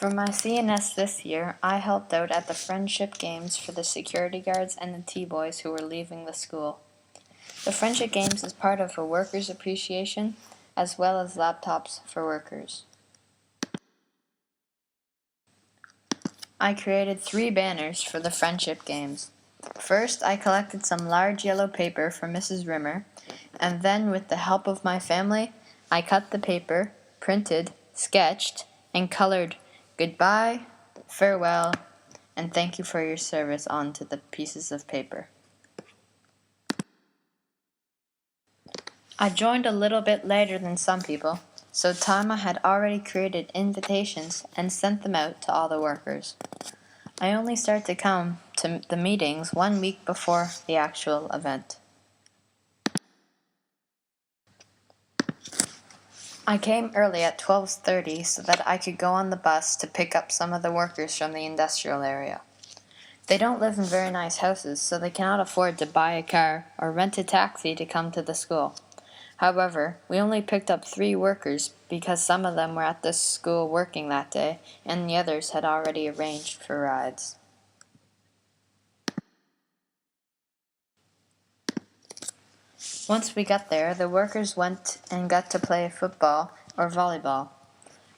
For my CNS this year, I helped out at the friendship games for the security guards and the T-boys who were leaving the school. The friendship games is part of a workers' appreciation as well as laptops for workers. I created 3 banners for the friendship games. First, I collected some large yellow paper from Mrs. Rimmer, and then with the help of my family, I cut the paper, printed, sketched, and colored goodbye, farewell, and thank you for your service onto the pieces of paper. I joined a little bit later than some people, so Tama had already created invitations and sent them out to all the workers. I only started to come to the meetings 1 week before the actual event. I came early at 12:30 so that I could go on the bus to pick up some of the workers from the industrial area. They don't live in very nice houses, so they cannot afford to buy a car or rent a taxi to come to the school. However, we only picked up 3 workers because some of them were at the school working that day and the others had already arranged for rides. Once we got there, the workers went and got to play football or volleyball.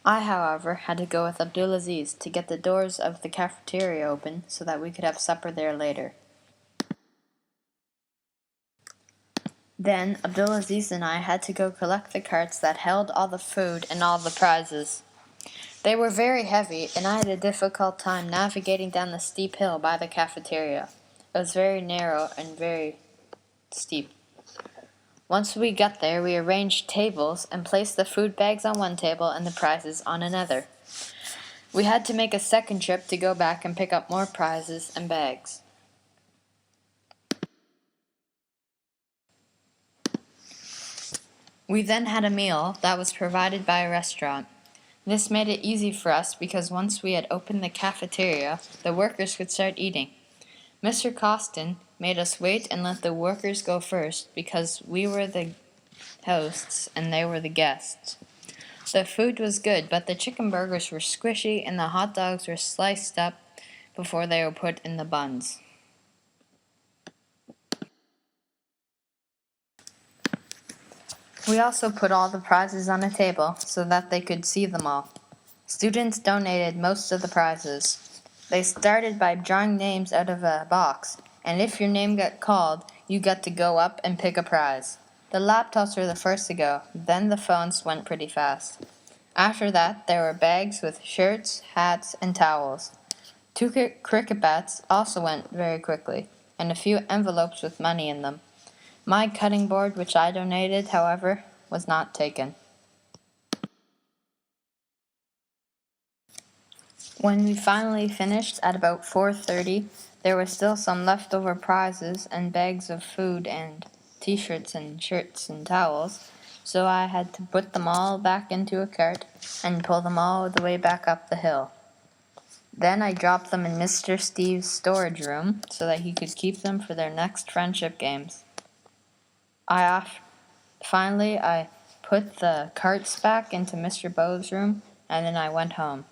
I, however, had to go with Abdulaziz to get the doors of the cafeteria open so that we could have supper there later. Then Abdulaziz and I had to go collect the carts that held all the food and all the prizes. They were very heavy, and I had a difficult time navigating down the steep hill by the cafeteria. It was very narrow and very steep. Once we got there, we arranged tables and placed the food bags on one table and the prizes on another. We had to make a second trip to go back and pick up more prizes and bags. We then had a meal that was provided by a restaurant. This made it easy for us because once we had opened the cafeteria, the workers could start eating. Mr. Costin made us wait and let the workers go first because we were the hosts and they were the guests. The food was good, but the chicken burgers were squishy and the hot dogs were sliced up before they were put in the buns. We also put all the prizes on a table so that they could see them all. Students donated most of the prizes. They started by drawing names out of a box, and if your name got called, you got to go up and pick a prize. The laptops were the first to go, then the phones went pretty fast. After that, there were bags with shirts, hats, and towels. 2 cricket bats also went very quickly, and a few envelopes with money in them. My cutting board, which I donated, however, was not taken. When we finally finished at about 4:30, there were still some leftover prizes and bags of food and t-shirts and shirts and towels, so I had to put them all back into a cart and pull them all the way back up the hill. Then I dropped them in Mr. Steve's storage room so that he could keep them for their next friendship games. Finally, I put the carts back into Mr. Bowe's room, and then I went home.